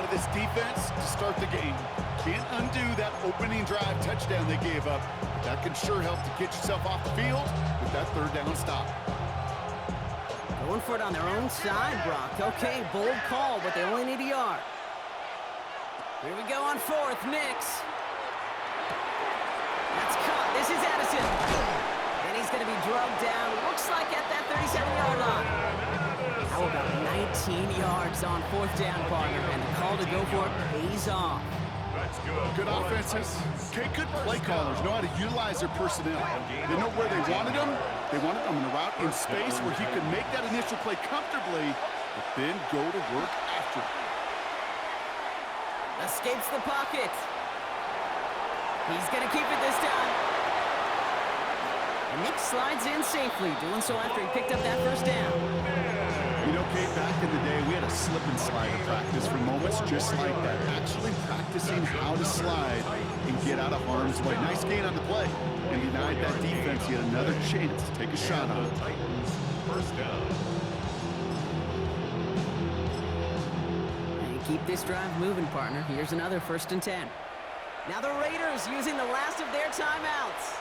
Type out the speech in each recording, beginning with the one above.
of this defense to start the game. Can't undo that opening drive touchdown they gave up, but that can sure help to get yourself off the field with that third down stop. Going for it on their own side, Brock. Okay, bold call, but they only need a yard. Here we go on fourth, Nix. That's caught. This is Addison. And he's going to be drugged down, looks like at that 37-yard line. How about 19 yards on fourth down, partner? And the call to go for it pays off. Good offenses. Okay, good play callers know how to utilize their personnel. They know where they wanted them. They wanted them in a route in space where he could make that initial play comfortably, but then go to work after it. Escapes the pocket. He's going to keep it this time. And Nick slides in safely, doing so after he picked up that first down. You know, Kate, back in the day, we had a slip and slide of practice for moments just like that. Actually practicing how to slide and get out of harm's way. Nice gain on the play. And denied that defense yet another chance to take a shot on it. First down. And keep this drive moving, partner. Here's another 1st and 10. Now the Raiders using the last of their timeouts.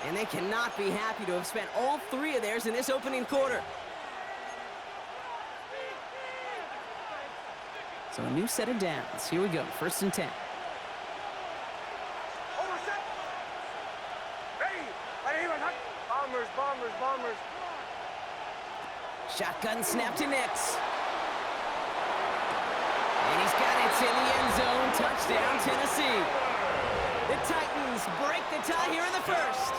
And they cannot be happy to have spent all 3 of theirs in this opening quarter. So a new set of downs. Here we go, 1st and 10. Bombers. Shotgun snap to Nix. And he's got it in the end zone. Touchdown, Tennessee. The Titans break the tie here in the first.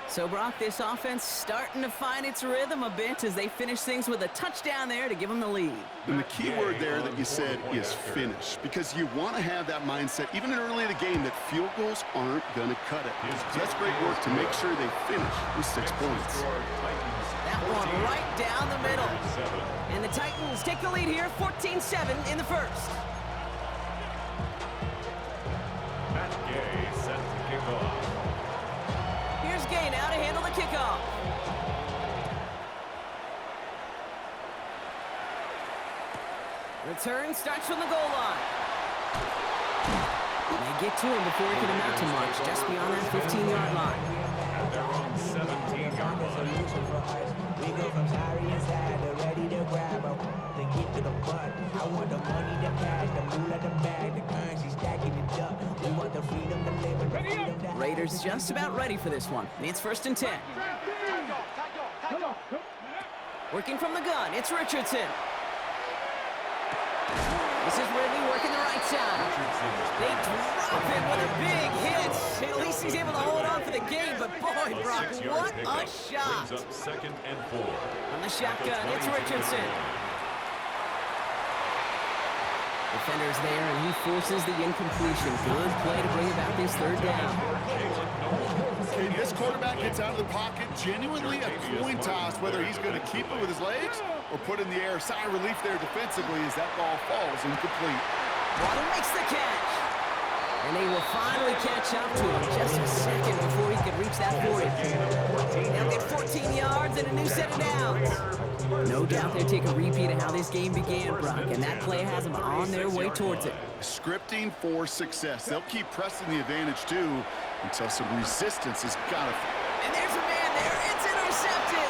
So, Brock, this offense starting to find its rhythm a bit as they finish things with a touchdown there to give them the lead. And the key word there that you said is finish, because you want to have that mindset, even early in the game, that field goals aren't going to cut it. So that's great work to make sure they finish with 6 points. That one right down the middle. And the Titans take the lead here, 14-7 in the first. Matt Gay set to kick off. Here's Gay now to handle the kickoff. Return starts from the goal line. They get to him before he can amount to much, just beyond that 15-yard line. At their own 17-yard line. We go from sorry inside to ready to grab them. To get to the butt. I want the money, the cash, the moolah, the bag, the currency stacking it up. We want the freedom to live and the freedom to Raiders just about ready for this one. It's 1st and 10. Working from the gun, it's Richardson. This is Ridley working the right side. They drop it with a big hit. At least he's able to hold on for the game, but boy, Brock, what a shot. Brings up 2nd and 4. On the shotgun, it's Richardson. Defender's there, and he forces the incompletion. Good play to bring about this 3rd down. Okay, this quarterback gets out of the pocket, genuinely a coin toss, whether he's going to keep it with his legs or put in the air. Sigh of relief there defensively as that ball falls incomplete. Waddle makes the catch. And they will finally catch up to him just a second before he could reach that 40. They'll get 14 yards and a new set of downs. No doubt they'll take a repeat of how this game began, Brock, and that play has them on their way towards it. Scripting for success. They'll keep pressing the advantage, too, until some resistance has got to... And there's a man there. It's intercepted.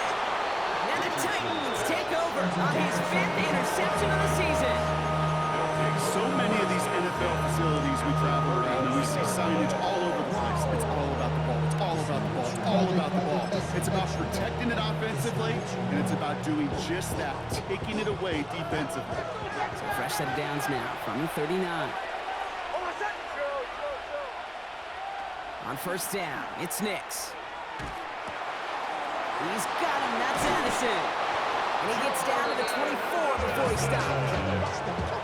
And the Titans take over on his 5th interception of the season. So many of these NFL facilities we travel around, and we see signage all over the place. It's all about the ball. It's all about the ball. It's all about the ball. It's about protecting it offensively, and it's about doing just that, taking it away defensively. So fresh set of downs now from the 39. On 1st down, it's Nix. He's got him. That's Addison. And he gets down to the 24 before he stops.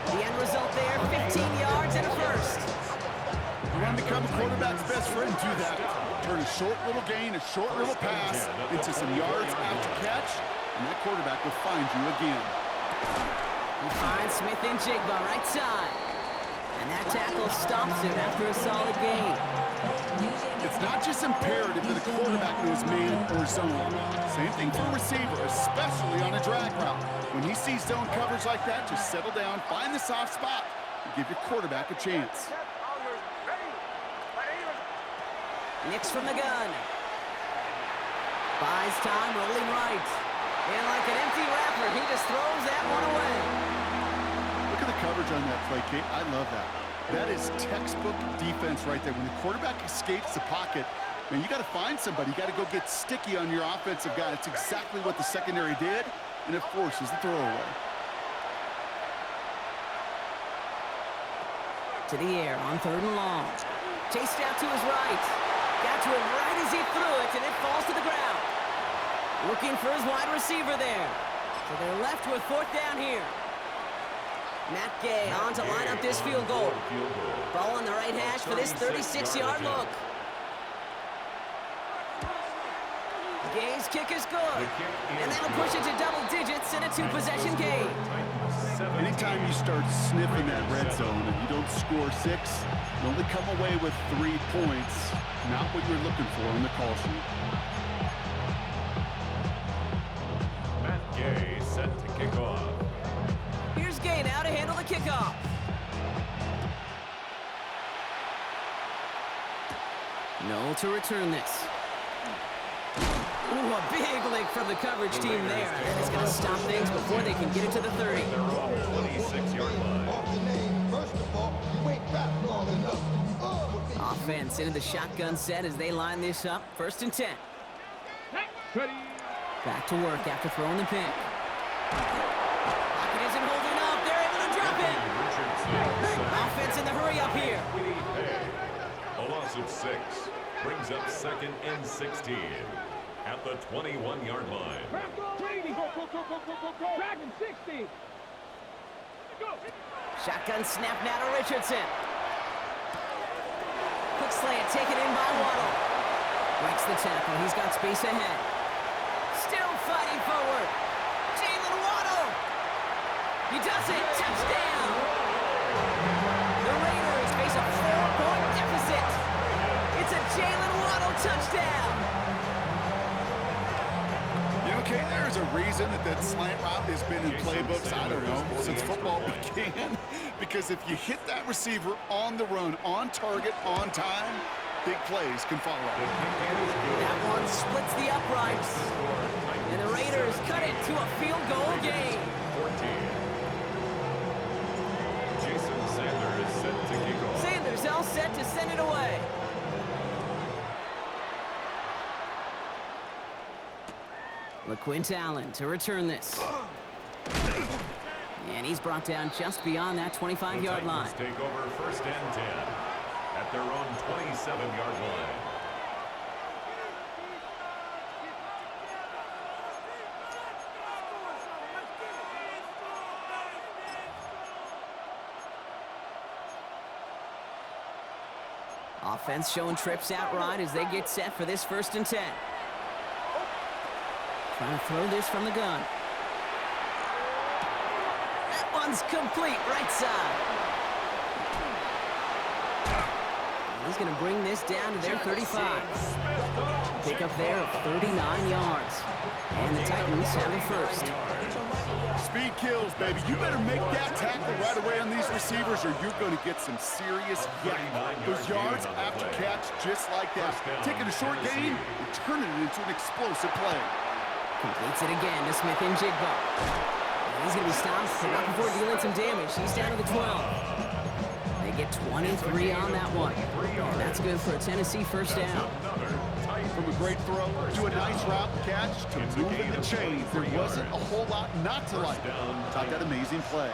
The end result there, 15 yards and a first. You want to become a quarterback's best friend, do that. Turn a short little gain, a short little pass into some yards after catch, and that quarterback will find you again. He finds Smith and Jigba right side. And that tackle stops him after a solid gain. It's not just imperative that the quarterback knows man or zone. Same thing for a receiver, especially on a drag route. When he sees zone coverage like that, just settle down, find the soft spot, and give your quarterback a chance. Nix from the gun. Buys time, rolling right. And like an empty wrapper, he just throws that one away. Look at the coverage on that play, Kate. I love that. That is textbook defense right there. When the quarterback escapes the pocket, man, you got to find somebody. You got to go get sticky on your offensive guy. That's exactly what the secondary did, and it forces the throwaway. To the air on 3rd and long. Chased out to his right. Got to him right as he threw it, and it falls to the ground. Looking for his wide receiver there. So they're left with 4th down here. Matt Gay on to line up this field goal. Ball on the right hash for this 36-yard look. Gay's kick is good. And that'll push it to double digits in a 2-possession game. Anytime you start sniffing that red zone and you don't score 6, you only come away with 3 points. Not what you're looking for on the call sheet. Matt Gay set to kick off. Here's Gay now to handle the kickoff. No to return this. Ooh, a big lick from the coverage team there. And it's going to stop things before they can get it to the 30. Their own 26-yard line. Offense into the shotgun set as they line this up. 1st and 10. Back to work after throwing the pick. Pocket isn't holding up. They're able to drop it. Offense in the hurry up here. A loss of 6 brings up 2nd and 16 at the 21-yard line. Shotgun snap now to Richardson. Quick slant taken in by Waddle. Breaks the tackle. He's got space ahead. Still fighting forward. Jalen Waddle. He does it. Touchdown. The Raiders face a 4-point deficit. It's a Jalen Waddle touchdown. Okay, there's a reason that slant route has been in playbooks, I don't know, since football began. Because if you hit that receiver on the run, on target, on time, big plays can follow. That one splits the uprights. And the Raiders cut it to a field goal game. 14. Jason Sanders set to kick off. Sanders all set to send it away. LaQuint Allen to return this. And he's brought down just beyond that 25-yard line. Take over 1st and 10 at their own 27-yard line. Offense showing trips out right as they get set for this 1st and 10. Trying to throw this from the gun. That one's complete, right side. He's going to bring this down to their 35. Pick up there of 39 yards. And the Titans have it 1st. Speed kills, baby. You better make that tackle right away on these receivers or you're going to get some serious yak. Those yards after catch just like that. Taking a short gain and turning it into an explosive play. Completes it again to Smith and Jigba. He's going to be stopped right before dealing some damage. He's down to the 12. They get 23 on that one. And that's good for a Tennessee 1st down. From a great throw to a nice route catch to moving the chains. There wasn't a whole lot not to like about that amazing play.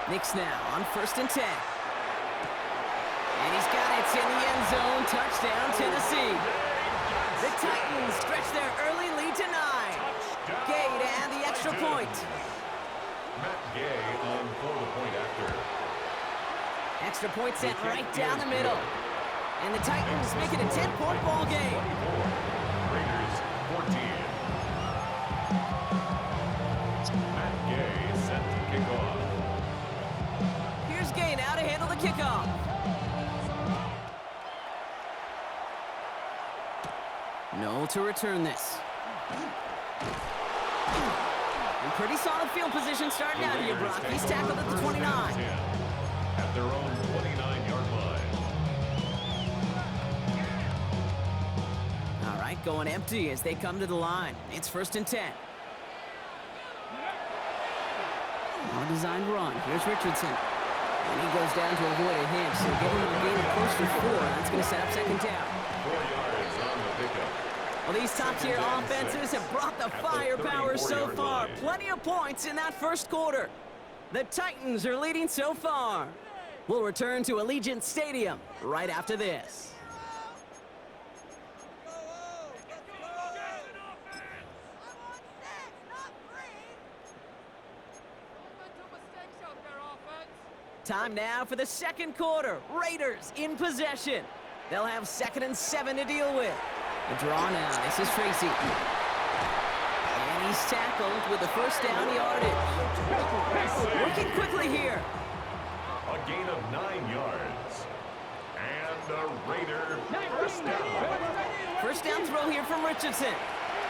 Nix now on 1st and 10. And he's got it in the end zone. Touchdown, Tennessee. The Titans stretch their early lead to 9. Gay to add the extra point. Matt Gay on for the point after. Extra point sent right down the middle. And the Titans make it a 10-point ball game. Raiders 14. Raiders gain now to handle the kickoff. No to return this. And pretty solid field position starting out here, Brock. He's tackled at the 29. At their own 29-yard line. All right, going empty as they come to the line. It's 1st and 10. Well-designed run. Here's Richardson. And he goes down to avoid a hit, so give him a gain of close to 4. That's going to set up 2nd down. 4 yards on the pickup. Well, these top-tier offenses have brought the firepower so far. Plenty of points in that 1st quarter. The Titans are leading so far. We'll return to Allegiant Stadium right after this. Time now for the 2nd quarter. Raiders in possession. They'll have 2nd and 7 to deal with. A draw now. This is Tracy. And he's tackled with the 1st down yardage. Working quickly here. A gain of 9 yards. And the Raider 1st down. 1st down throw here from Richardson.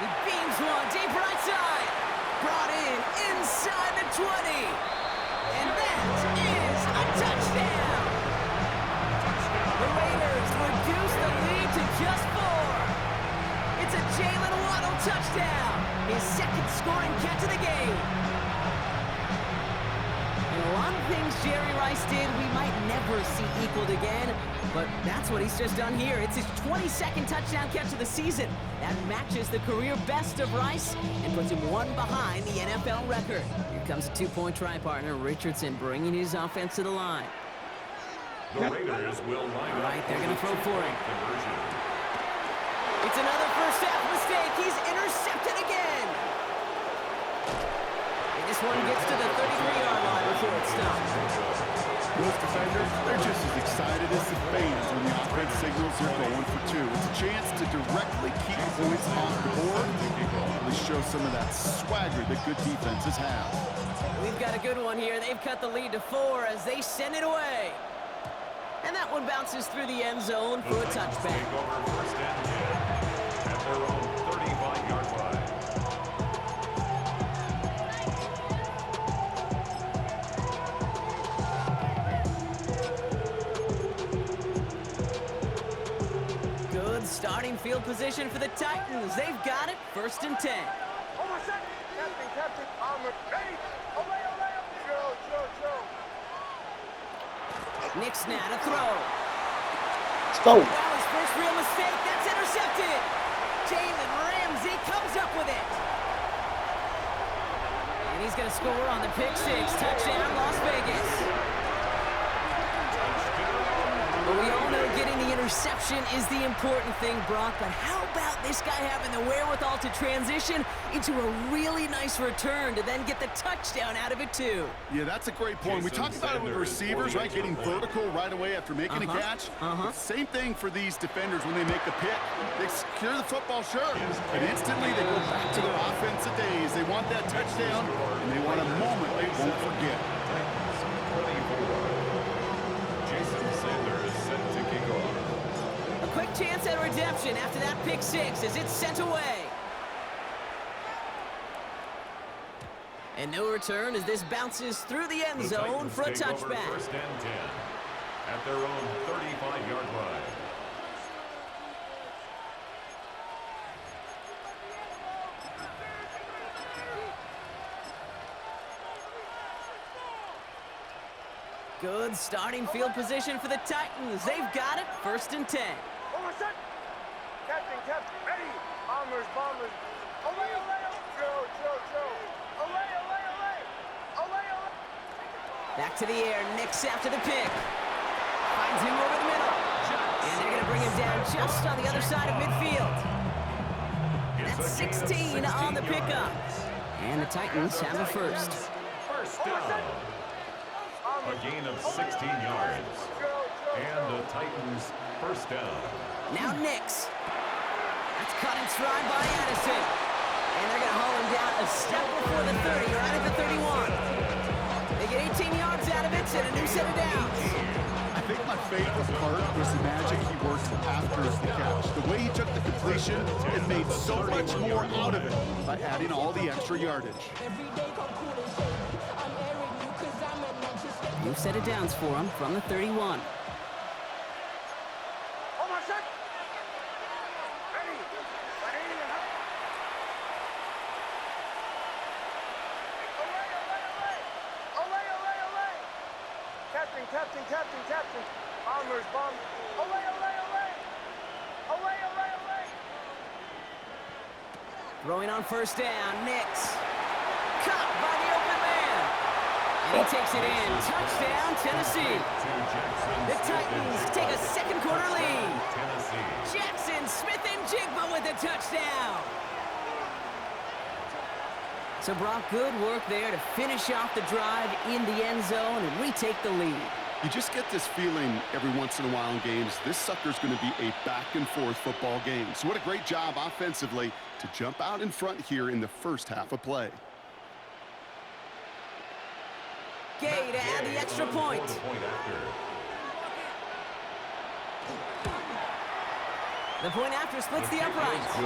He beams one deep right side. Brought in inside the 20. And that is a touchdown. The Raiders reduce the lead to just 4. It's a Jalen Waddle touchdown. His 2nd scoring catch of the game. And a lot of things Jerry Rice did we might never see equaled again, but that's what he's just done here. It's his 22nd touchdown catch of the season. That matches the career best of Rice and puts him 1 behind the NFL record. Here comes a 2-point try partner, Richardson, bringing his offense to the line. The Raiders will line up. Right, they're going to throw for him. Conversion. It's another 1st half mistake. He's intercepted again. And this one gets to the 33-yard line before it stops. Those defenders, they're just as excited as the fans when the offense signals they're going for 2. It's a chance to directly keep points off the board. Really show some of that swagger that good defenses have. We've got a good one here. They've cut the lead to 4 as they send it away. And that one bounces through the end zone for a touchback. Take over 1st and 10 at their own 35-yard line. Good starting field position for the Titans. They've got it. 1st and 10. Captain, armor, ready, away, Joe. Nick's now to throw. Let's go. Well, his first real mistake. That's intercepted. Jalen Ramsey comes up with it. And he's going to score on the pick 6. Touchdown, Las Vegas. But we all know getting the interception is the important thing, Brock. But how about this guy having the wherewithal to transition into a really nice return to then get the touchdown out of it, too? Yeah, that's a great point. We talk about it with receivers, right? Getting vertical right away after making a catch. Same thing for these defenders when they make the pick. They secure the football, sure. But instantly they go back to their offensive days. They want that touchdown, and they want a moment they won't forget. A quick chance at redemption after that pick 6 as it's sent away. And no return as this bounces through the end zone for a touchback. 1st and 10 at their own 35-yard line. Good starting field position for the Titans. They've got it. 1st and 10. Captain, ready, bombers, away, Joe, away. Back to the air. Nick's after the pick. Finds him over the middle. And they're going to bring him down just on the other side of midfield. That's 16 on the pickup. And the Titans have a 1st. 1st down. A gain of 16 yards. And the Titans 1st down. Now Nix. That's cut in stride by Addison. And they're going to haul him down a step before the 30, right at the 31. They get 18 yards out of it and a new set of downs. I think my favorite part was the magic he worked after the catch. The way he took the completion and made so much more out of it by adding all the extra yardage. New set of downs for him from the 31. Almost set. Ready. Ready. Olay, olay, olay. Olay, olay. Captain, captain, captain, captain. Bombers, bomb. Olay, olay, olay. Olay, olay, olay. Throwing on first down, Nix. Caught by the open man. And he takes it in. Touchdown, Tennessee. The Titans take a second quarter lead. Jackson, Smith, and Jigba with a touchdown. So Brock, good work there to finish off the drive in the end zone and retake the lead. You just get this feeling every once in a while in games, this sucker's going to be a back-and-forth football game. So what a great job offensively to jump out in front here in the first half of play. Gay to add the extra point. The point after splits the uprights.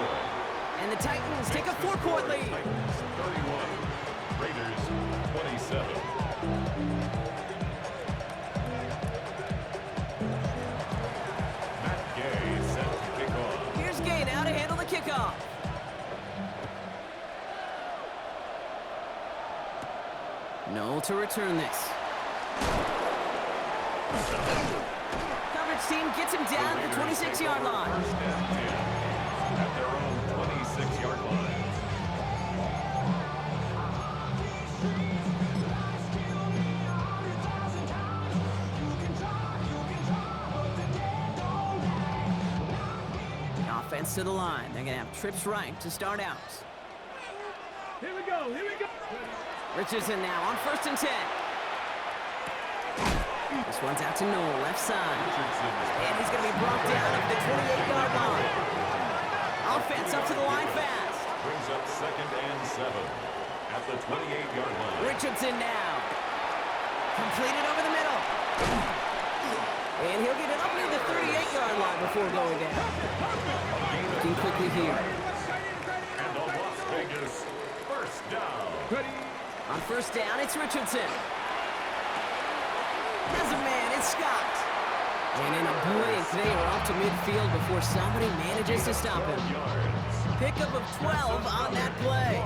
And the Titans take a 4-point lead. 31, Raiders 27. Matt Gay set to kick off. Here's Gay now to handle the kickoff. Noel to return this. Coverage team gets him down at the 26-yard line. First and 10 at their own 26-yard line. Offense to the line. They're going to have trips right to start out. Here we go, here we go. Richardson now on first and 10. This one's out to Noel, left side. And he's going to be brought down at the 28-yard line. Offense up to the line fast. Brings up second and 7 at the 28-yard line. Richardson now. Completed over the middle. And he'll get it up near the 38-yard line before going down. Looking quickly here. And the Las Vegas first down. On first down, it's Richardson. As a man, it's Scott. And in a blink, they are off to midfield before somebody manages to stop him. Pickup of 12 on that play.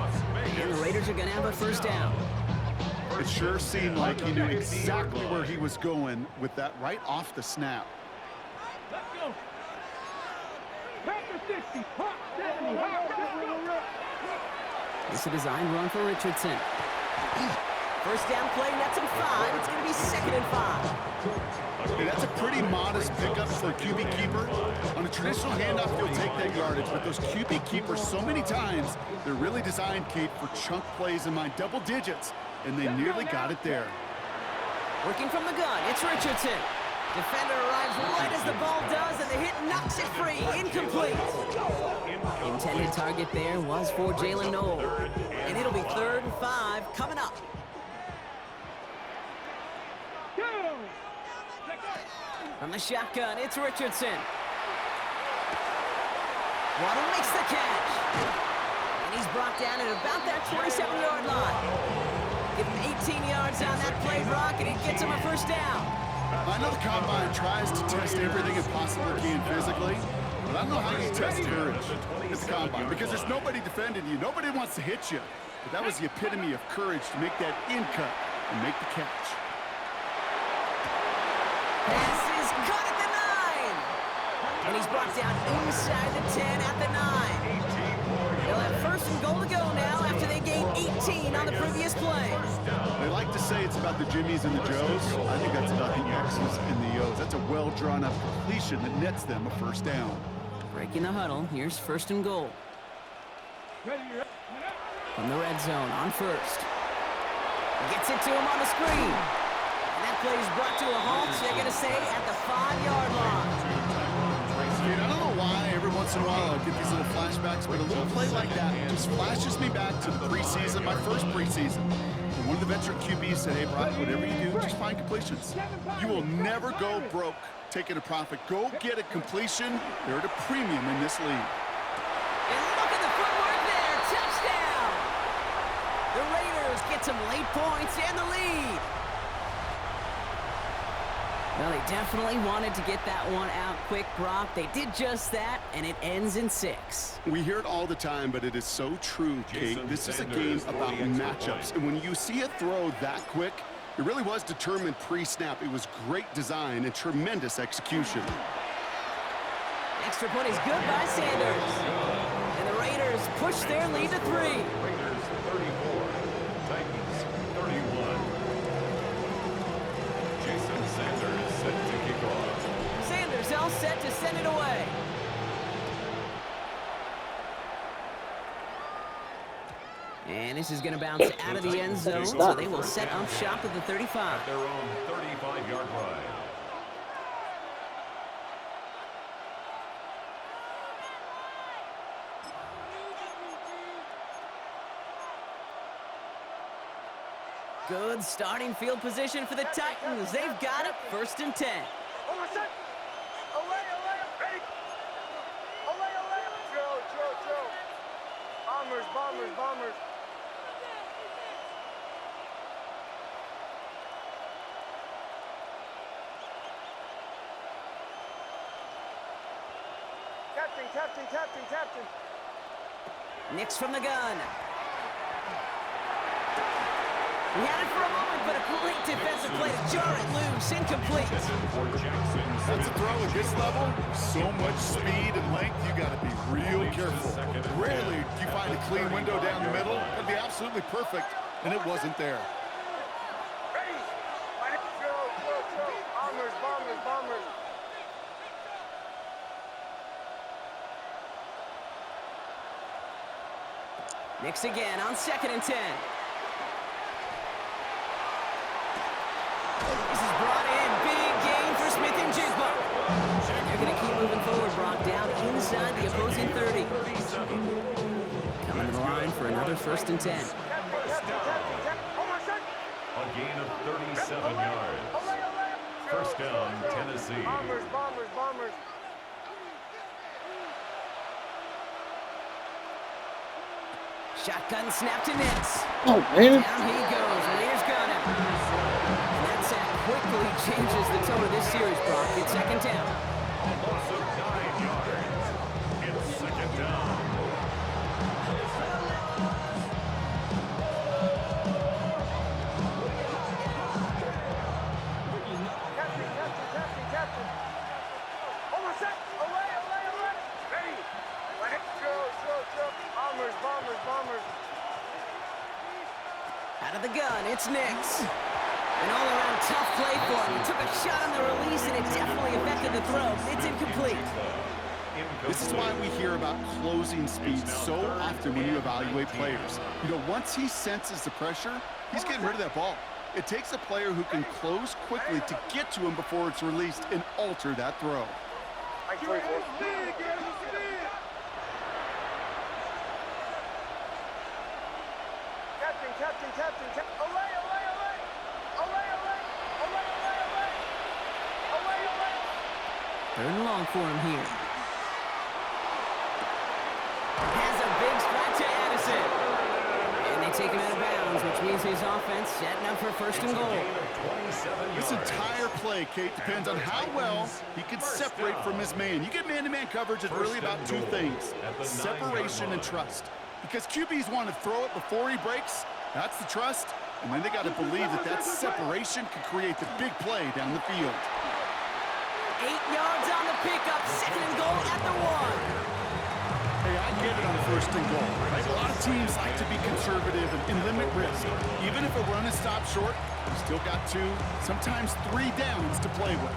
And the Raiders are going to have a first down. It sure seemed like he knew exactly where he was going with that right off the snap. Let's go. Packer 60, hot 70, hot. It's a design run for Richardson. First down play, nets him 5. It's going to be second and 5. Hey, that's a pretty modest pickup for a QB keeper. On a traditional handoff, you'll take that yardage, but those QB keepers, so many times, they're really designed, Kate, for chunk plays in my double digits, and they nearly got it there. Working from the gun, it's Richardson. Defender arrives right as the ball does, and the hit knocks it free. Incomplete. Intended target there was for Jalen Noel. And it'll be 3rd and 5 coming up. From the shotgun, it's Richardson. Waddle makes the catch. And he's brought down at about that 27-yard line. Give him 18 yards on that play, Brock, and it gets him a first down. I know the Combine tries to test everything it possibly can physically, but I don't know how you test courage at the Combine because there's nobody defending you. Nobody wants to hit you. But that was the epitome of courage to make that in cut and make the catch. Pass is caught at the 9. And he's brought down inside the 10 at the 9. They'll have first and goal to go now after they gained 18 on the previous play. They like to say it's about the Jimmies and the Joes. I think that's about the X's and the O's. That's a well-drawn-up completion that nets them a first down. Breaking the huddle, here's first and goal. From the red zone on first. Gets it to him on the screen. And that play is brought to a halt, they're going to say, at the 5-yard line. Dude, I don't know why every once in a while I get these little flashbacks, but a little play like that just flashes me back to the preseason, my first preseason. And one of the veteran QBs said, hey, Brock, whatever you do, just find completions. You will never go broke taking a profit. Go get a completion. They're at a premium in this league. And look at the footwork there. Touchdown! The Raiders get some late points and the lead. Well, they definitely wanted to get that one out quick, Brock. They did just that, and it ends in 6. We hear it all the time, but it is so true, Kate. This is a game about matchups. And when you see a throw that quick, it really was determined pre-snap. It was great design and tremendous execution. Extra point is good by Sanders. And the Raiders push their lead to 3. Raiders 34, Titans 31. Jason Sanders set to kick off. Sanders all set to send it away. And this is going to bounce out of the end zone, so they will set up shop at the 35. At their own 35-yard line. Good starting field position for the Titans. They've got it, 1st and 10. Bombers, bombers, bombers. Captain, captain, captain, captain. Nix from the gun. He had it for a moment, but a great defensive play to jar it loose. Incomplete. That's a throw at this level. So much speed and length, you got to be real careful. Rarely do you find a clean window down the middle. That'd be absolutely perfect, and it wasn't there. Ready? Go, go, go. Bombers, bombers, bombers. Nix again on 2nd and 10. This is brought in. Big gain for Smith and Jigba. They're going to keep moving forward. Brought down inside the opposing 30. Coming to the line for another 1st and 10. A gain of 37 yards. 1st down, Tennessee. Bombers, bombers, bombers. Shotgun snap to Nix. Oh, man. Down he goes. Raiders got him. And that sack quickly changes the tone of this series, Brock. It's 2nd down. A loss of 9 yards. It's 2nd down. Captain, captain, captain, captain. Almost set. Away, away, away. Ready. Let go, go, go. Bombers, bombers, bombers. Out of the gun, it's Nix. An all-around tough play for him. He took a shot on the release, and it definitely affected the throw. It's incomplete. This is why we hear about closing speed so often when you evaluate players. You know, once he senses the pressure, he's getting rid of that ball. It takes a player who can close quickly to get to him before it's released and alter that throw. Captain, captain, captain, captain. Away, away, away. Away, away. Away, away, away. Away, away. 3rd and long for him here. Has a big strike to Addison. And they take him out of bounds, which means his offense setting up for 1st and goal. This entire play, Kate, depends on how well he can separate from his man. You get man-to-man coverage, it's really about 2 things: separation and trust. Because QBs want to throw it before he breaks, that's the trust, and then they got to believe that that separation can create the big play down the field. 8 yards on the pickup, 2nd and goal at the 1. Hey, I get it on 1st and goal. Right? A lot of teams like to be conservative and limit risk. Even if a run is stopped short, you still got 2, sometimes 3 downs to play with.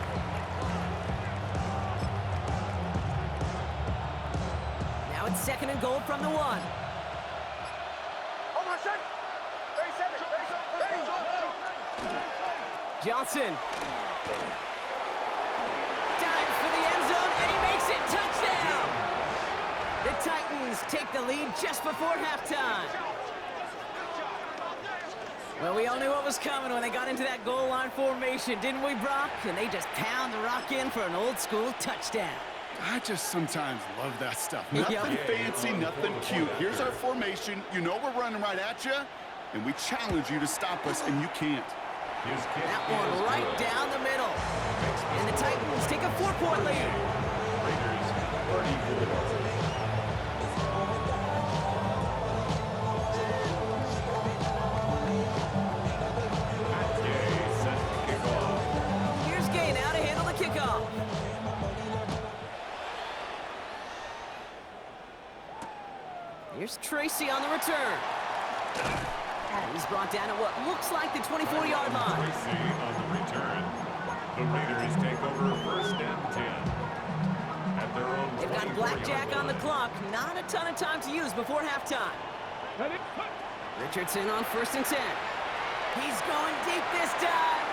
Now it's 2nd and goal from the 1. Almost set. 37, 37, 30. Johnson. Dives for the end zone, and he makes it. Touchdown! The Titans take the lead just before halftime. Well, we all knew what was coming when they got into that goal line formation, didn't we, Brock? And they just pound the rock in for an old-school touchdown. I just sometimes love that stuff. Nothing fancy, nothing cute. Here's our formation. You know we're running right at you, and we challenge you to stop us, and you can't. That one right down the middle. And the Titans take a 4-point lead. Raiders 34. Here's Gay now to handle the kickoff. Here's Tracy on the return. He's brought down at what looks like the 24-yard line. Tracy on the return. The Raiders take over 1st and 10. At their own They've got blackjack on the clock. Not a ton of time to use before halftime. Richardson on 1st and 10. He's going deep this time.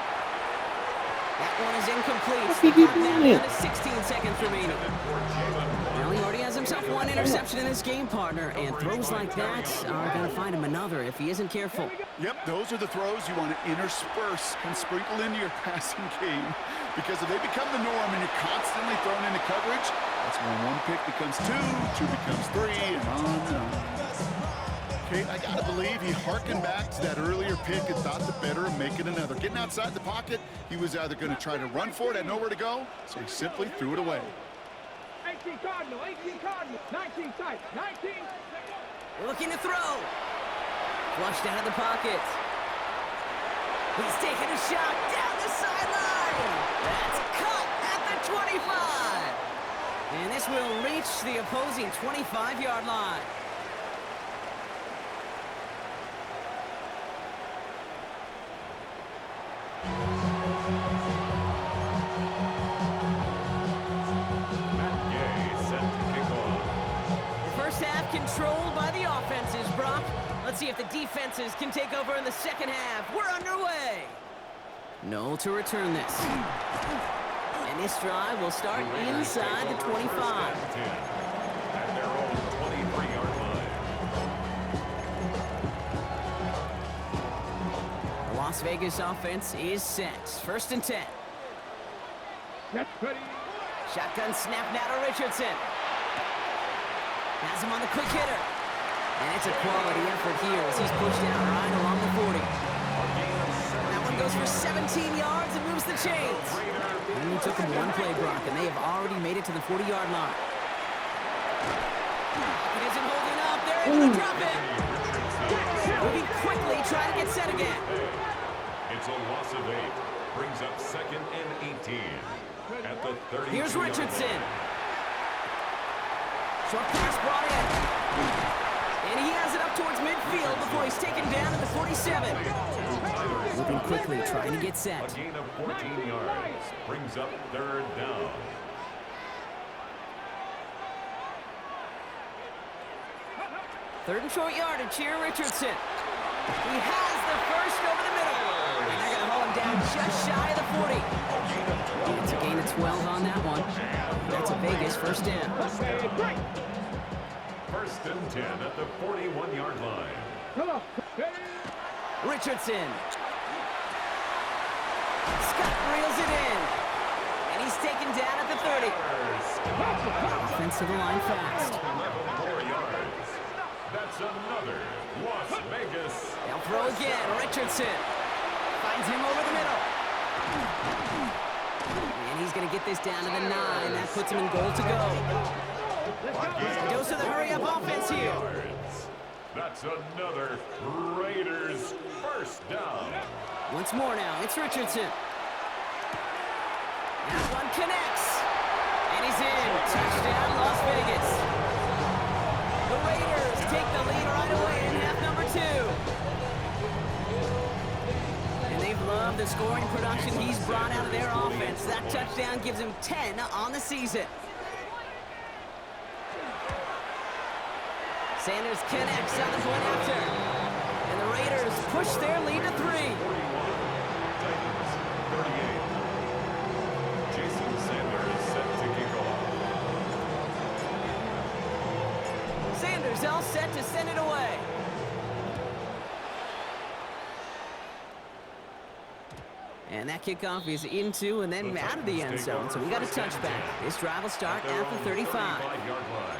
That one is incomplete. What's he doing? Down to 16 seconds remaining. Well, he already has himself one interception in his game, partner, and throws like that are going to find him another if he isn't careful. Yep, those are the throws you want to intersperse and sprinkle into your passing game. Because if they become the norm and you're constantly thrown into coverage, that's when one pick becomes two becomes three, and on and on. Okay, I gotta believe he harkened back to that earlier pick and thought the better of making another. Getting outside the pocket, he was either going to try to run for it, had nowhere to go, so he simply threw it away. 18 Cardinal, 18 Cardinal, 19 tight, 19. Looking to throw. Flushed out of the pocket. He's taking a shot down the sideline. That's caught at the 25. And this will reach the opposing 25-yard line. Controlled by the offenses, Brock. Let's see if the defenses can take over in the second half. We're underway. Noel to return this. And this drive will start inside the 25. At their own 23-yard line. The Las Vegas offense is set. 1st and 10. Shotgun snap now to Richardson. Has him on the quick hitter. And it's a quality effort here as he's pushed out right along the 40. That one goes for 17 yards and moves the chains. Only took him one play, Brock, and they have already made it to the 40-yard line. It isn't holding up. They're able to drop it. Moving quickly, trying to get set again. It's a loss of 8. Brings up 2nd and 18. At the 30. Here's Richardson. Short pass brought in. And he has it up towards midfield before he's taken down at the 47. Moving quickly, trying to get set. A gain of 14 yards. Brings up 3rd down. Third and short yardage here, Richardson. He has the first over the middle. And they're going to haul him down just shy of the 40. It's a gain of 12 on that one. That's a Vegas 1st down. 1st and 10 at the 41-yard line. Richardson. Scott reels it in. And he's taken down at the 30. Offensive line fast. 11 more yards. That's another Las Vegas. They'll throw again. Richardson finds him over the middle. And he's going to get this down to the 9. That puts him in goal to go. Goes to the hurry-up offense here. That's another Raiders 1st down. Once more now, it's Richardson. That one connects. And he's in. Touchdown, Las Vegas. The Raiders take the lead right away in half number 2. And they've loved the scoring production he's brought out of their offense. That touchdown gives him 10 on the season. Sanders connects on the point after. And the Raiders push their lead to 3. Titans 38. Jason Sanders set to kick off. Sanders all set to send it away. And that kickoff is into and then out of the end zone. So we got a touchback. This drive will start at the 35. 35-yard line.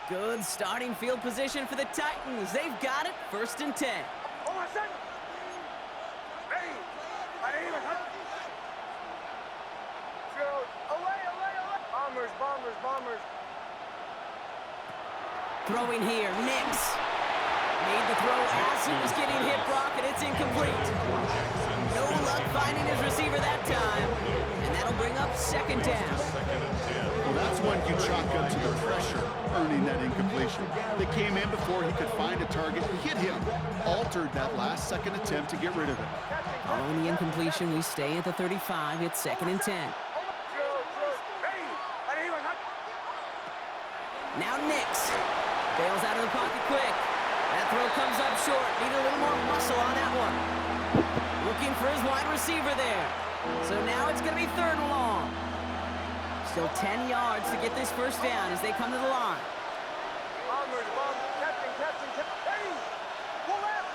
Good starting field position for the Titans. They've got it. 1st and 10. Hold on a second. Ready. Aim. Throw. Away. Bombers, bombers, bombers. Throwing here. Nix. Made the throw as he was getting hit, Brock, and it's incomplete. No luck finding his receiver that time. And that'll bring up 2nd down. Well, that's when you chalk up to the pressure earning that incompletion. They came in before he could find a target, hit him, altered that last second attempt to get rid of it. Following the incompletion, we stay at the 35. It's 2nd and 10. Now Nix bails out of the pocket quick. That throw comes up short. Need a little more muscle on that one. Looking for his wide receiver there. So now it's going to be 3rd and long. Still 10 yards to get this 1st down as they come to the line. Bombers, bombers, catching. Hey! Pull out!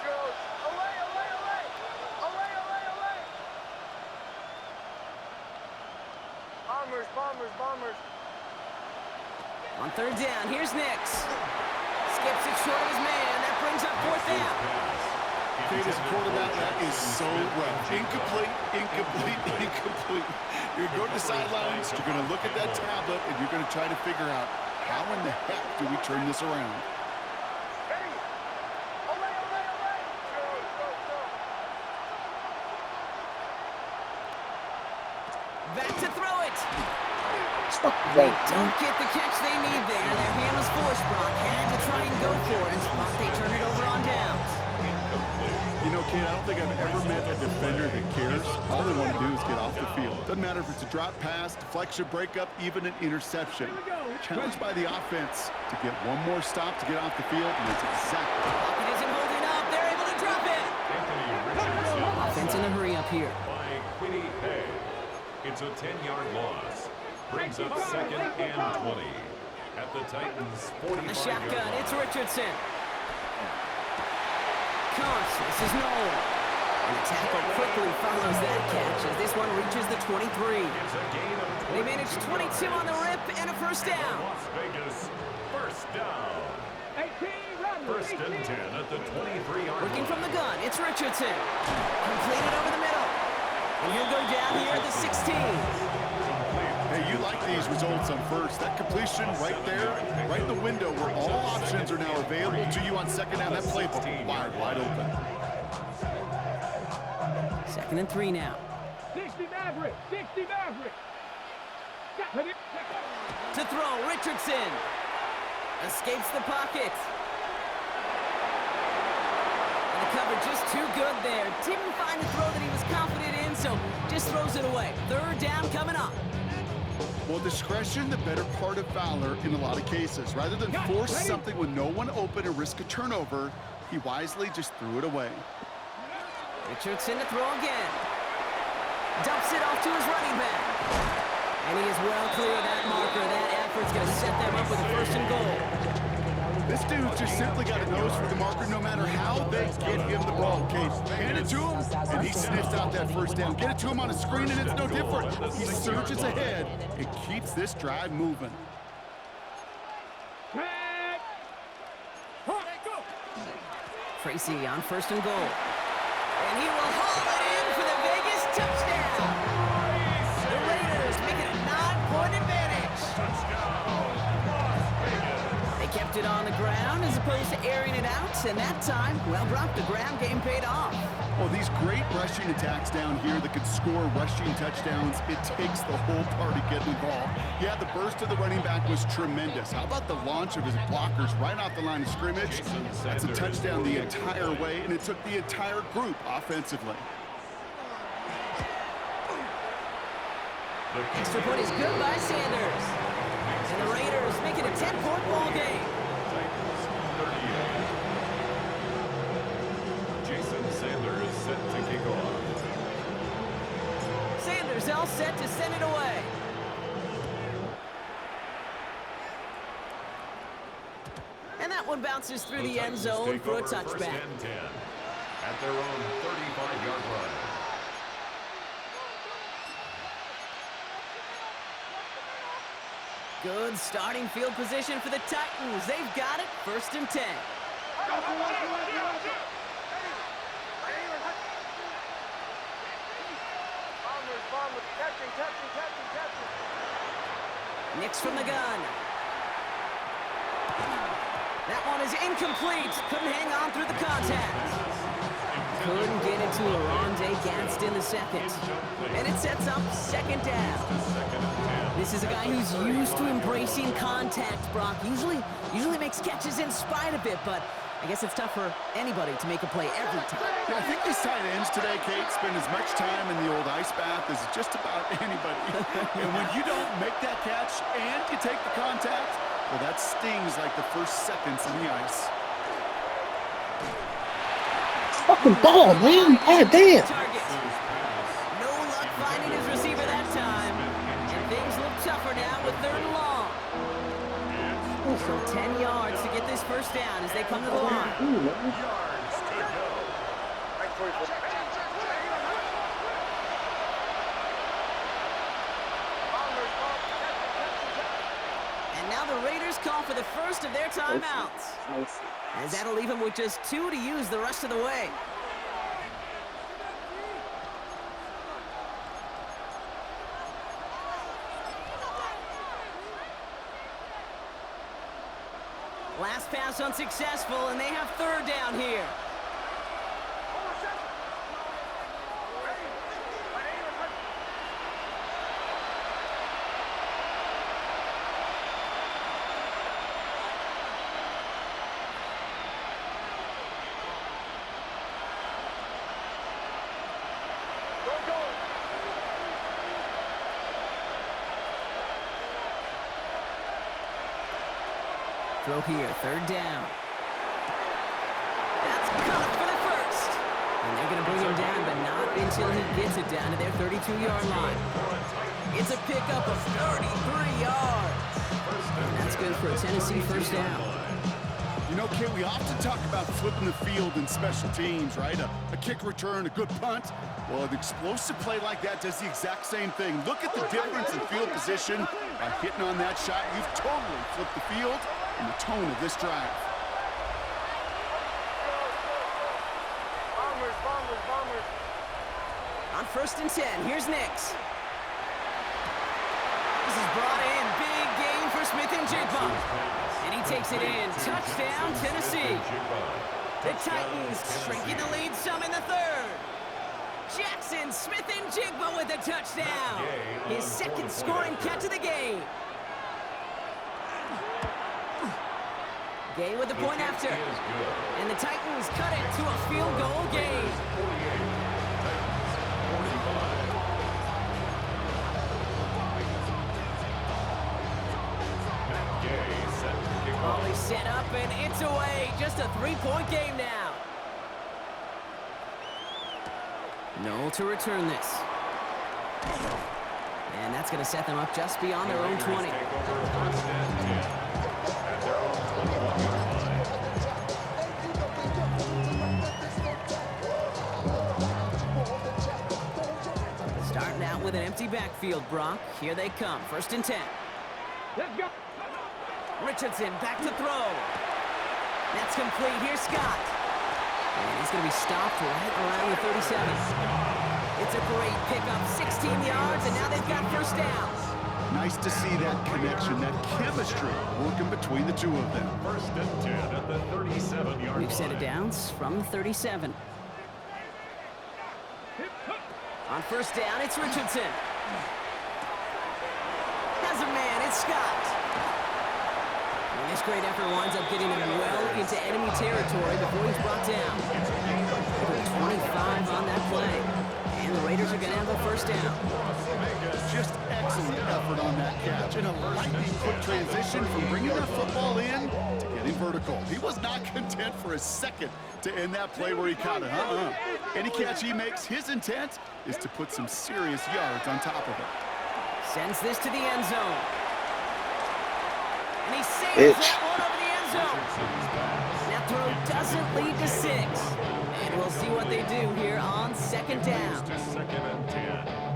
Throws. Away! Bombers. On 3rd down, here's Nix. Skips it short of his man. That brings up 4th down. This quarterback, that is so rough. Incomplete. You're going to the sidelines, you're going to look at that tablet, and you're going to try to figure out how in the heck do we turn this around. Hey! Away! Throw. Back to throw it. They Don't get the catch they need there. Their hand was forced, Brock. Had to try and go for it, but they turn it over on downs. You know, kid, I don't think I've ever met a defender that cares. All they want to do is get off the field. Doesn't matter if it's a drop pass, deflection, breakup, even an interception. Challenged by the offense to get one more stop to get off the field, and that's exactly. Pocket isn't holding up. They're able to drop it. Offense in a hurry up here. By Quiddy Hay. It's a 10-yard loss. Brings up 2nd and 20. At the Titans' 45-yard The shotgun, line. it's Richardson. This is Noel. And the tackle quickly follows that catch as this one reaches the 23. It's a gain of They managed 22 on the rip and a 1st down. Las Vegas, 1st down. 1st and 10 at the 23-yard line. Working from the gun, it's Richardson. Completed over the middle. And he'll go down here at the 16. Hey, you like these results on 1st. That completion right there, right in the window where all options are now available to you on 2nd down. That playbook wide open. 2nd and 3 now. 60 Maverick. To throw, Richardson. Escapes the pocket. And the cover just too good there. Didn't find the throw that he was confident in, so just throws it away. 3rd down coming up. Well, discretion, the better part of valor in a lot of cases. Rather than force something with no one open and risk a turnover, he wisely just threw it away. Richardson to throw again. Dumps it off to his running back. And he is well clear of that marker. That effort's going to set them up with a 1st and goal. This dude's just simply got a nose for the marker no matter how they get him the ball. Case, hand it to him, and he sniffs out that 1st down. Get it to him on a screen, and it's no different. He surges ahead and keeps this drive moving. Tracy on 1st and goal. And he will haul it in for the Vegas touchdown. The Raiders make it a 9-point advantage. They kept it on the ground as opposed to airing it out, and that time, well, Brock, the ground game paid off. Well, these great rushing attacks down here that could score rushing touchdowns, it takes the whole party getting involved. Yeah, the burst of the running back was tremendous. How about the launch of his blockers right off the line of scrimmage? That's a touchdown the entire way, and it took the entire group offensively. Extra point is good by Sanders. And the Raiders make it a 10-point ball game. Jason Sanders set to kick off. Sanders He's all set to send it away. And that one bounces through the end zone for a touchback. At their own 35-yard line. Good starting field position for the Titans. They've got it, 1st and 10. Nix from the gun. That one is incomplete. Couldn't hang on through the contact. Couldn't get it to Arondé Gadsden the second. And it sets up 2nd down. This is a guy who's used to embracing contact, Brock. Usually makes catches in spite of it, but I guess it's tough for anybody to make a play every time. Yeah, I think these tight ends today, Kate, spend as much time in the old ice bath as just about anybody. And when you don't make that catch and you take the contact, well, that stings like the first seconds in the ice. Fucking ball, man. God damn. No luck finding his receiver that time. And things look tougher now with 3rd and long. So 10 yards to get this 1st down as they come to the line. And now the Raiders call for the first of their timeouts. As that'll leave them with just 2 to use the rest of the way. Last pass unsuccessful, and they have 3rd down here. Throw here, 3rd down. That's caught for the 1st. And they're going to bring him down, but not until he gets it down to their 32-yard line. It's a pickup of 33 yards. And that's good for a Tennessee 1st down. You know, Kate, we often talk about flipping the field in special teams, right? A kick return, a good punt. Well, an explosive play like that does the exact same thing. Look at the difference in field position. By hitting on that shot, you've totally flipped the field and the tone of this drive. Bombers. On 1st and 10, here's Nix. This is brought in. Big gain for Smith and Jigba. And he takes it in. Touchdown, Tennessee. The Titans shrinking the lead some in the 3rd. Jackson Smith and Jigba with a touchdown. His 2nd scoring catch of the game. Gay with the point after. And the Titans cut it to a field goal game. Ball is set up and it's away. Just a 3-point game now. No to return this. And that's going to set them up just beyond their own 20. Starting out with an empty backfield, Brock. Here they come. 1st and 10. Let's go. Richardson back to throw. That's complete. Here's Scott. And he's going to be stopped right around the 37. It's a great pickup, 16 yards, and now they've got 1st down. Nice to see that connection, that chemistry working between the two of them. 1st and 10 at the 37-yard line. We've set it down from the 37. On 1st down, it's Richardson. Has a man, it's Scott. And this great effort winds up getting him well into enemy territory before he's brought down. 25 on that play. And the Raiders are going to have a 1st down. Just excellent effort on that catch. And a lightning quick transition from bringing their football in to get getting vertical. He was not content for a second to end that play where he caught it. Any catch he makes, his intent is to put some serious yards on top of it. Sends this to the end zone. And he saves that one over the end zone. That throw doesn't lead to 6. And we'll see what they do here on second down.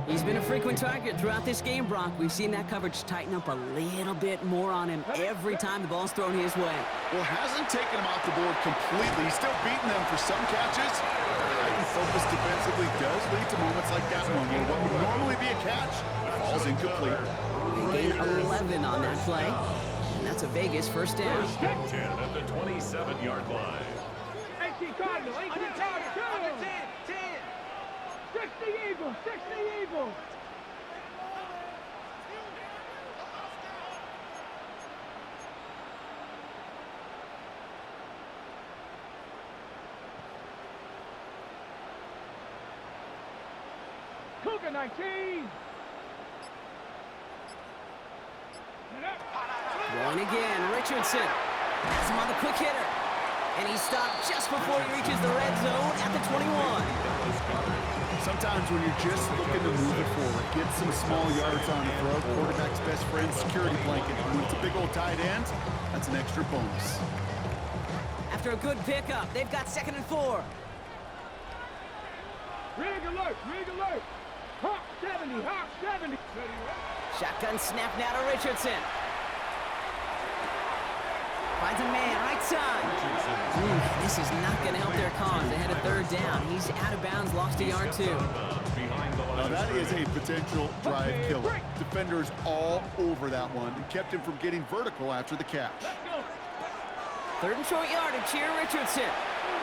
He's been a frequent target throughout this game, Brock. We've seen that coverage tighten up a little bit more on him every time the ball's thrown his way. Well, hasn't taken him off the board completely. He's still beating them for some catches. Titan focus defensively does lead to moments like that one where what would normally be a catch falls incomplete. They gain 11 on that play. And that's a Vegas first down. 10 at the 27-yard line. 18 Cardinal, 18 Cardinal, 10, 10. 60 Eagles, 60 Eagles. Cougar 19. Going again, Richardson has him on the quick hitter. And he stopped just before he reaches the red zone at the 21. Sometimes when you're just looking to move it forward, get some small yards on the throw, quarterback's best friend, security blanket. When it's a big old tight end, that's an extra bonus. After a good pickup, they've got 2nd and 4. Rig alert, rig alert. Hawk 70, Hawk 70. Shotgun snap now to Richardson. Finds a man, right side. This is not going to help their cause. They had a 3rd down. He's out of bounds, lost a yard too. Now that is a potential drive killer. Defenders all over that one and kept him from getting vertical after the catch. 3rd and short yardage here, Richardson.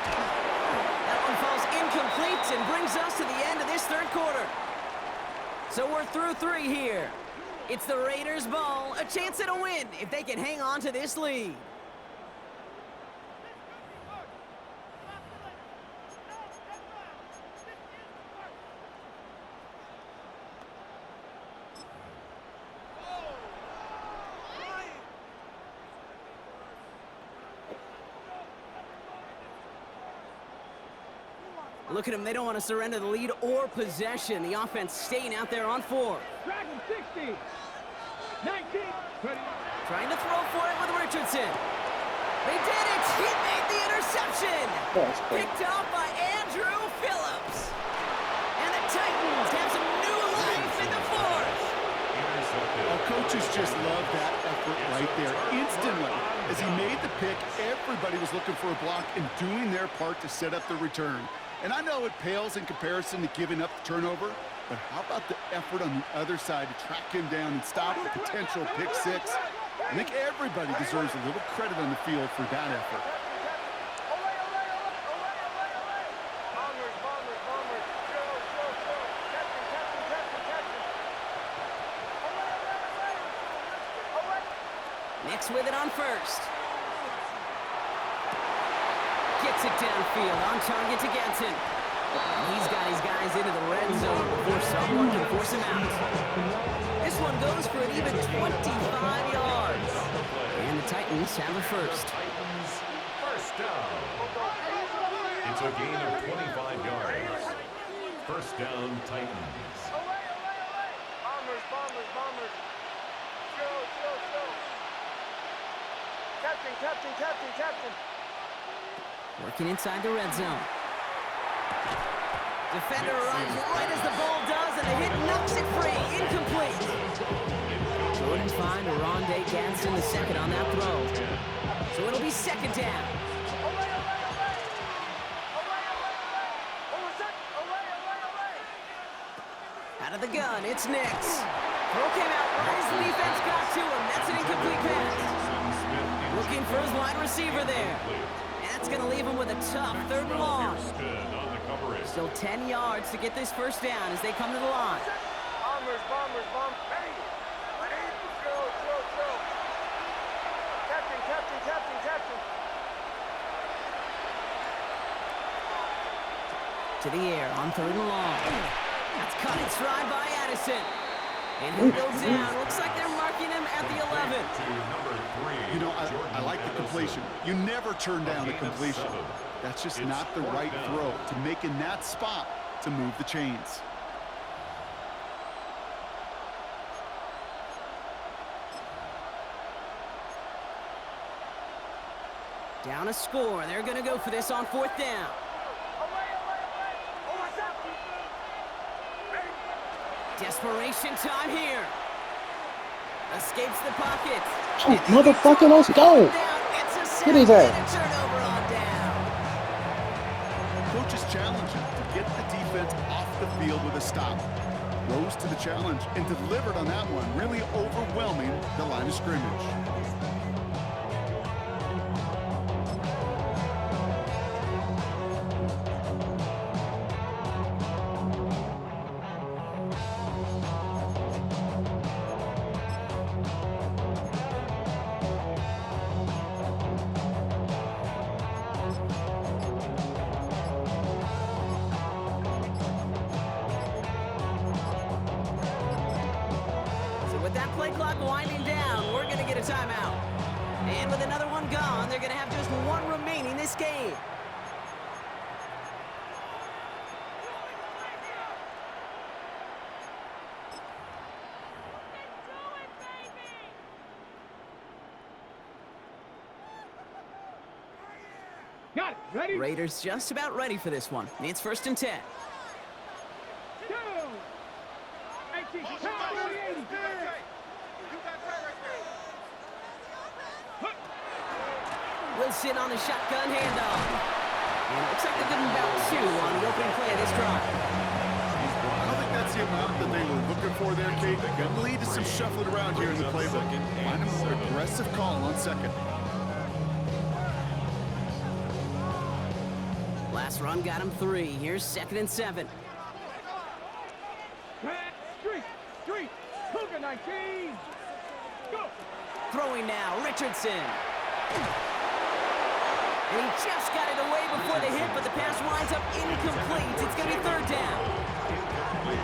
That one falls incomplete and brings us to the end of this 3rd quarter. So we're through 3 here. It's the Raiders' ball, a chance at a win if they can hang on to this lead. Look at them, they don't want to surrender the lead or possession. The offense staying out there on 4. Dragon 60. 19. Trying to throw for it with Richardson. They did it! He made the interception! Picked off by Andrew Phillips. And the Titans have some new life in the 4th. Our coaches just love that effort right there. Instantly, as he made the pick, everybody was looking for a block and doing their part to set up the return. And I know it pales in comparison to giving up the turnover, but how about the effort on the other side to track him down and stop a potential pick 6? I think everybody deserves a little credit on the field for that effort. Nix with it on 1st. Gets it downfield, on target to Ganson. And he's got his guys into the red zone before someone can force him out. This one goes for an even 25 yards. And the Titans have a 1st. First down. It's a gain of 25 yards. First down, Titans. Bombers, bombers, bombers. Go. Captain. Working inside the red zone. Defender runs right as the ball does, and the hit knocks it free. Incomplete. Jordan Fine to Rondé Ganson, the 2nd on that throw. So it'll be 2nd down. Out of the gun, it's Nix. Throw came out right as the defense got to him. That's an incomplete pass. Looking for his wide receiver there. And that's going to leave him with a tough 3rd and long. Still 10 yards to get this 1st down as they come to the line. Bombers. Hey! Go. Captain. To the air on 3rd and long. That's cut in stride by Addison. And he'll go down. Looks like they're marking him at the 11. You know, I like the completion. You never turn down a completion. That's just not the right throw to make in that spot to move the chains. Down a score. They're going to go for this on 4th down. Desperation time here. Escapes the pocket. Oh, motherfucker, let's go. Get his ass. Turnover on down. Coach's challenge to get the defense off the field with a stop. Rose to the challenge and delivered on that one, really overwhelming the line of scrimmage. Play clock winding down. We're going to get a timeout. And with another one gone, they're going to have just one remaining this game. Got it. Ready? Raiders just about ready for this one. It's 1st and 10. Wilson on the shotgun handoff. And it looks like they're giving about 2 on the opening play of this drive. I don't think that's the amount that they were looking for there, Kate. Going to lead to some shuffling around here in the playbook. Find a more aggressive call on 2nd. Last run got him 3. Here's 2nd and 7. Street, Cougar 19. Go. Throwing now, Richardson. And he just got it away before the hit, but the pass winds up incomplete. It's going to be 3rd down.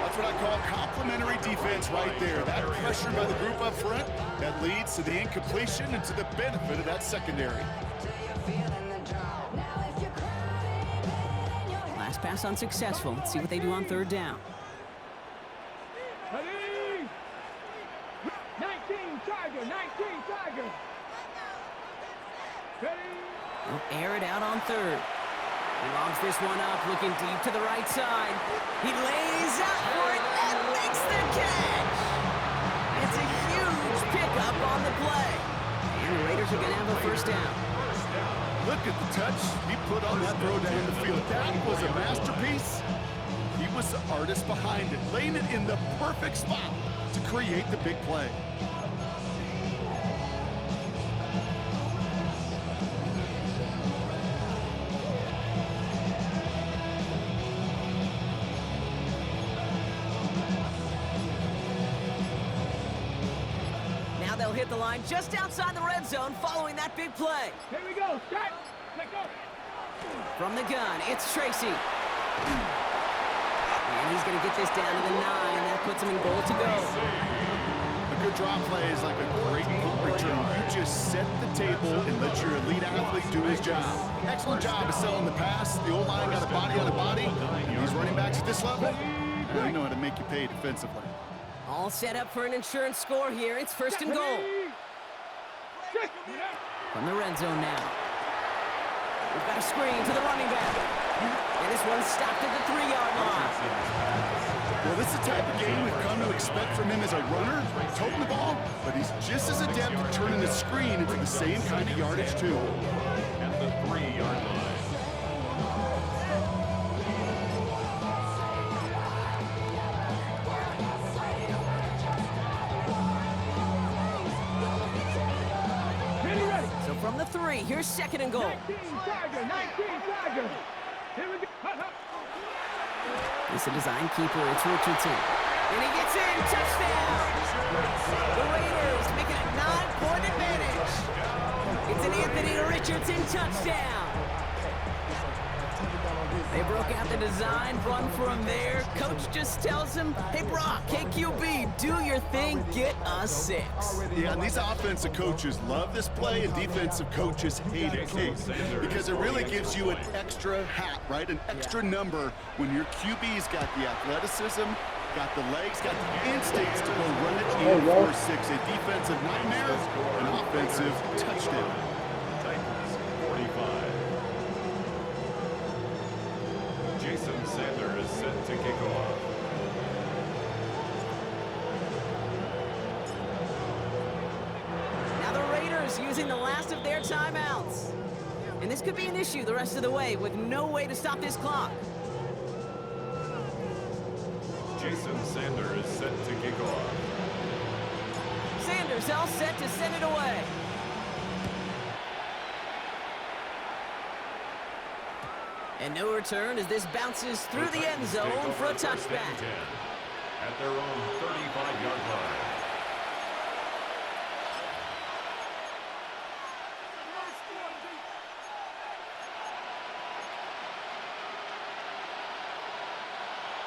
That's what I call complimentary defense right there. That pressure by the group up front, that leads to the incompletion and to the benefit of that secondary. Last pass unsuccessful. Let's see what they do on 3rd down. Ready? 19 Tiger. Ready? They'll air it out on 3rd. He lobs this one up, looking deep to the right side. He lays out for it and makes the catch. It's a huge pickup on the play. And the Raiders are going to have a 1st down. Look at the touch he put on that throw down the field. That was a masterpiece. He was the artist behind it, laying it in the perfect spot to create the big play. Now they'll hit the line just outside the red zone following that big play. Here we go. Start. Let go. From the gun, it's Tracy. And he's going to get this down to the 9. That puts him in goal to go. A good drop play is like a great punt return. You just set the table and let your elite athlete do his job. Excellent job of selling the pass. The old line got a body on a body. And these running backs at this level, they know how to make you pay defensively. All set up for an insurance score here. It's 1st and goal. From the red zone now. We've got a screen to the running back. And this one's stopped at the 3-yard line. Well, this is the type of game we've come to expect from him as a runner, toting the ball, but he's just as adept at turning the screen into the same kind of yardage, too. At the 3-yard line. So from the 3, here's 2nd and goal. 19 Tiger. Here we go. It's a design keeper. It's Richardson. And he gets in. Touchdown. The Raiders making a 9-point advantage. It's an Anthony Richardson touchdown. They broke out the design run for him there. Coach just tells him, hey, Brock, hey, QB, do your thing, get a 6. Yeah, and these offensive coaches love this play, and defensive coaches hate it, Case, because it really gives you an extra hat, right? An extra number when your QB's got the athleticism, got the legs, got the instincts to go run it in for 6. A defensive nightmare, an offensive touchdown. Titans 45. Jason Sanders is set to kick off. Now the Raiders using the last of their timeouts. And this could be an issue the rest of the way with no way to stop this clock. Jason Sanders is set to kick off. Sanders all set to send it away. And no return as this bounces through the end zone for a touchback. At their own 35-yard line.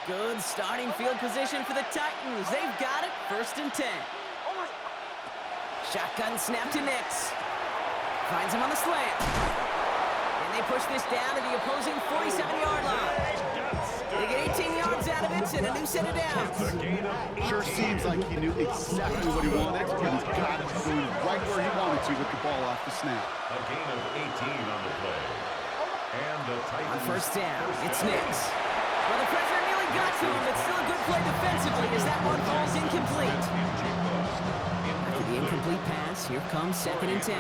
Good starting field position for the Titans. They've got it. 1st and 10. Shotgun snap to Nix. Finds him on the slant. And they push this down to the opposing 47-yard line. They get 18 yards out of it and a new set of downs. Sure seems like he knew exactly what he wanted, and he's got it going right where he wanted to with the ball off the snap. A gain of 18 on the play. And the Titans. On 1st down, it's Nix. Well, the pressure nearly got to him, but still a good play defensively as that one falls incomplete. After the incomplete pass, here comes 2nd and 10.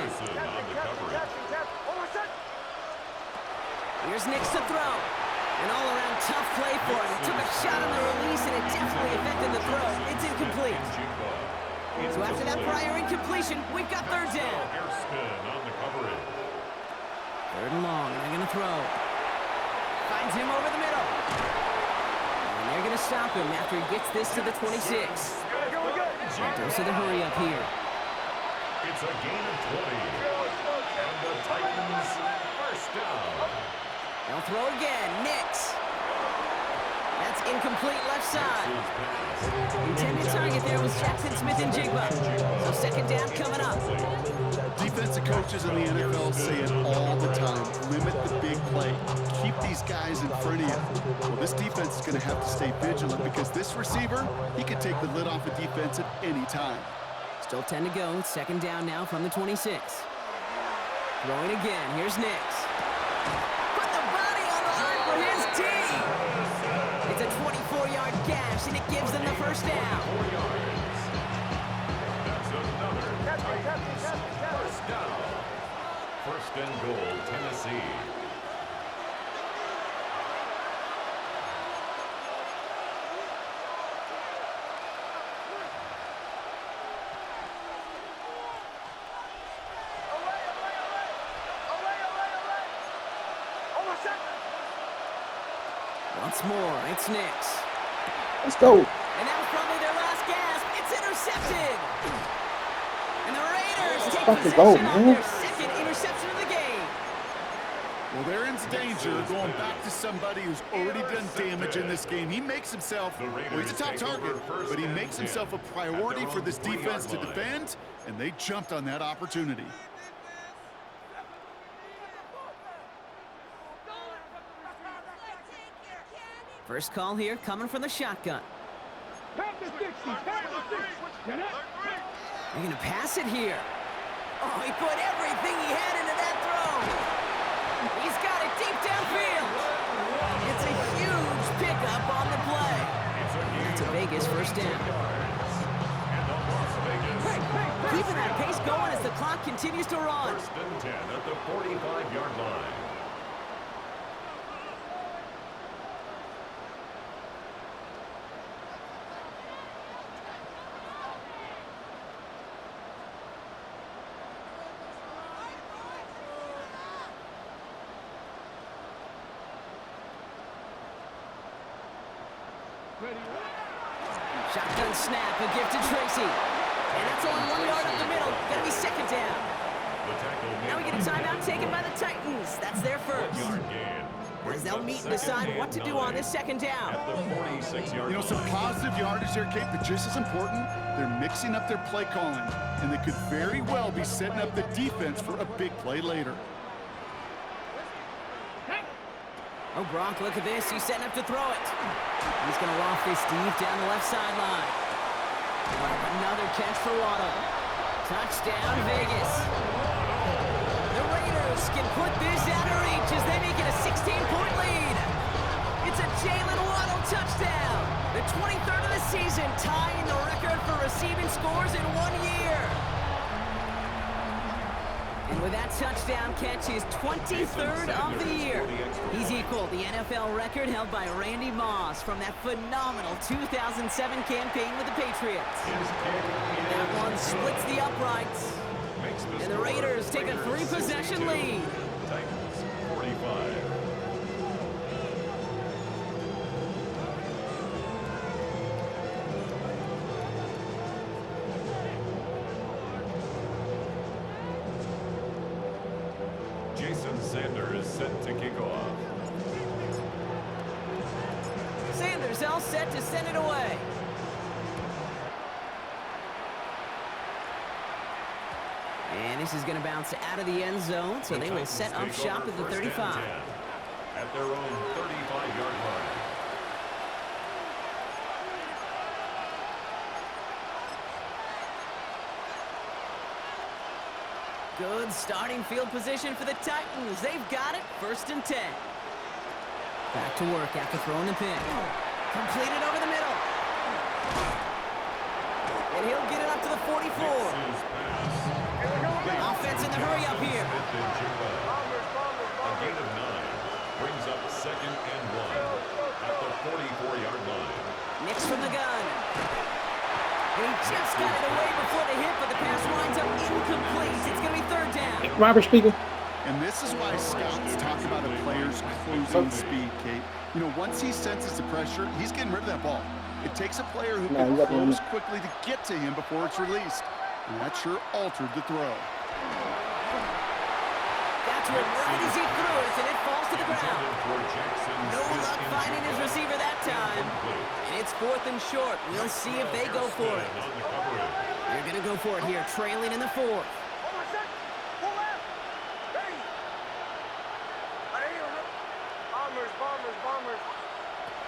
Here's Nix to throw. An all-around tough play for him. He took a shot on the release, and it definitely affected the throw. It's incomplete. So after that prior incompletion, we've got 3rd down. 3rd and long, and they're going to throw. Finds him over the middle. And they're going to stop him after he gets this to the 26. Dose of the hurry up here. It's a gain of 20. And the Titans 1st down. They'll throw again. Nix. That's incomplete left side. Intended target there was Jackson Smith and Jigba. So 2nd down coming up. Defensive coaches in the NFL say it all the time. Limit the big play. Keep these guys in front of you. Well, this defense is going to have to stay vigilant because this receiver, he can take the lid off a defense at any time. Still 10 to go. 2nd down now from the 26. Throwing again. Here's Nix. Put the body on the line for his team. It's a 24-yard gash, and it gives them the 1st down. That's another Titans 1st down. 1st and goal, Tennessee. Once more, it's Nix. Let's go. And that was probably their last gasp. It's intercepted. And the Raiders take fucking possession go, on man. their 2nd interception of the game. Well, they're in danger going back to somebody who's already done damage in this game. He makes himself, well, he's a top target, but he makes himself a priority for this defense to defend, and they jumped on that opportunity. First call here coming from the shotgun. They're going to pass it here. Oh, he put everything he had into that throw. He's got it deep downfield. It's a huge pickup on the play. That's a Vegas 1st down. Keeping that pace going as the clock continues to run. 1st and 10 at the 45-yard line. Shotgun snap, a gift to Tracy. And that's only 1 yard up the middle. Gonna be 2nd down. Now we get a timeout taken by the Titans. That's their 1st. Yard gain. As they'll meet and decide what to do on this second down. At the 46-yard You know, some positive yardage there, Kate, but just as important, they're mixing up their play calling, and they could very well be setting up the defense for a big play later. Oh, Gronk, look at this. He's setting up to throw it. He's going to loft this deep down the left sideline. Another catch for Waddle. Touchdown, Vegas. The Raiders can put this out of reach as they make it a 16-point lead. It's a Jalen Waddle touchdown. The 23rd of the season, tying the record for receiving scores in 1 year. And with that touchdown catch, his 23rd of the year. He's equaled the NFL record held by Randy Moss from that phenomenal 2007 campaign with the Patriots. That one splits the uprights. And the Raiders take a 3-possession lead. Titans 45. Sanders set to kick off. Sanders all set to send it away. And this is going to bounce out of the end zone, so they will set up shop at the 35. At their own 35-yard line. Good starting field position for the Titans. They've got it. 1st and 10. Back to work after throwing the pick. Completed over the middle. And he'll get it up to the 44. Offense in the hurry up here. A gain of 9 brings up 2nd and 1 at the 44-yard line. Nix from the gun. He just got it away before the hit, but the pass winds up incomplete. It's going to be 3rd down. Robert speaking. And this is why scouts talk about a player's closing speed, Kate. You know, once he senses the pressure, he's getting rid of that ball. It takes a player who can close quickly to get to him before it's released. And that sure altered the throw. That's where right as he threw it, and it falls to the ground. No luck finding his receiver that time. And it's 4th and short. We'll see if they go for it. They're going to go for it here, trailing in the 4th.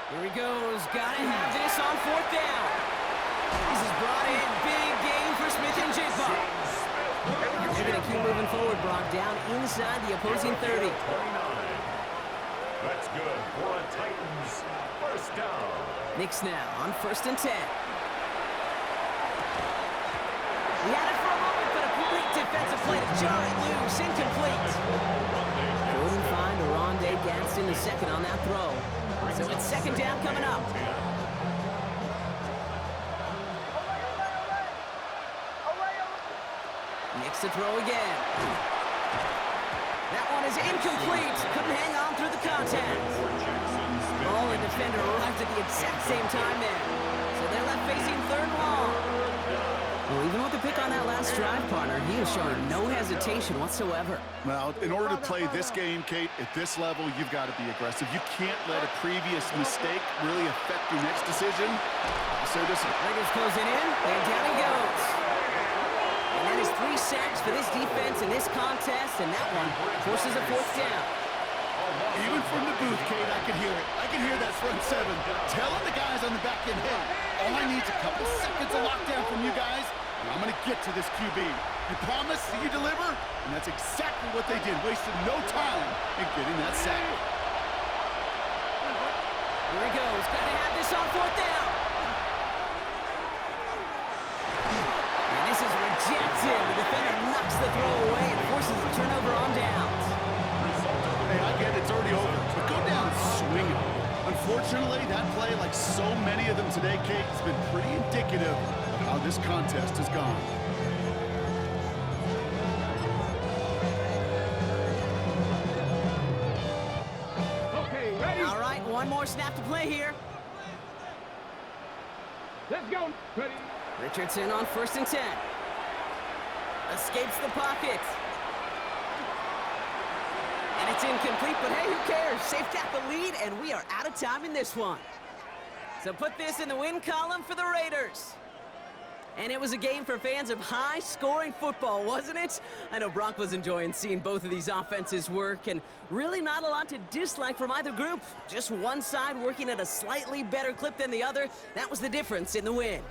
Here he goes. Got to have this on 4th down. This is brought in. Big game for Smith and Jigba. They're going to keep moving forward, Brock, down inside the opposing 30. That's good for a Titans 1st down. Nix now on 1st and 10. He had it for a moment, but a complete defensive play to jar it loose. Incomplete. Couldn't find Rondé Gadsden the second on that throw. So it's 2nd down coming up. Nix to throw again. That one is incomplete. Couldn't hang on through the contact. Ball and defender arrived at the exact same time there. So they're left facing 3rd and long. Well, even with the pick on that last drive, partner, he is showing no hesitation whatsoever. Well, in order to play this game, Kate, at this level, you've got to be aggressive. You can't let a previous mistake really affect your next decision. So this is... Raiders closing in, and down he goes. And that is 3 sacks for this defense in this contest, and that one forces a 4th down. Even from the booth, Kate, I can hear it. I can hear that front 7 telling the guys on the back end, hey, all I need is a couple seconds of lockdown from you guys, and I'm going to get to this QB. You promise that you deliver? And that's exactly what they did. Wasted no time in getting that sack. Here he goes. Got to have this on 4th down. And this is rejected. The defender knocks the throw away and forces a turnover on downs. Hey, I get it. It's already over. But go down swinging. Unfortunately, that play, like so many of them today, Kate, has been pretty indicative of how this contest has gone. Okay, ready? All right, one more snap to play here. Let's go. Ready? Richardson on 1st and 10. Escapes the pocket. And And it's incomplete, but hey, who cares? They've got the lead, and we are out of time in this one. So put this in the win column for the Raiders. And it was a game for fans of high-scoring football, wasn't it? I know Brock was enjoying seeing both of these offenses work, and really not a lot to dislike from either group. Just one side working at a slightly better clip than the other. That was the difference in the win.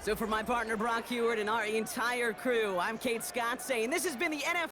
So for my partner Brock Heward and our entire crew, I'm Kate Scott saying this has been the NFL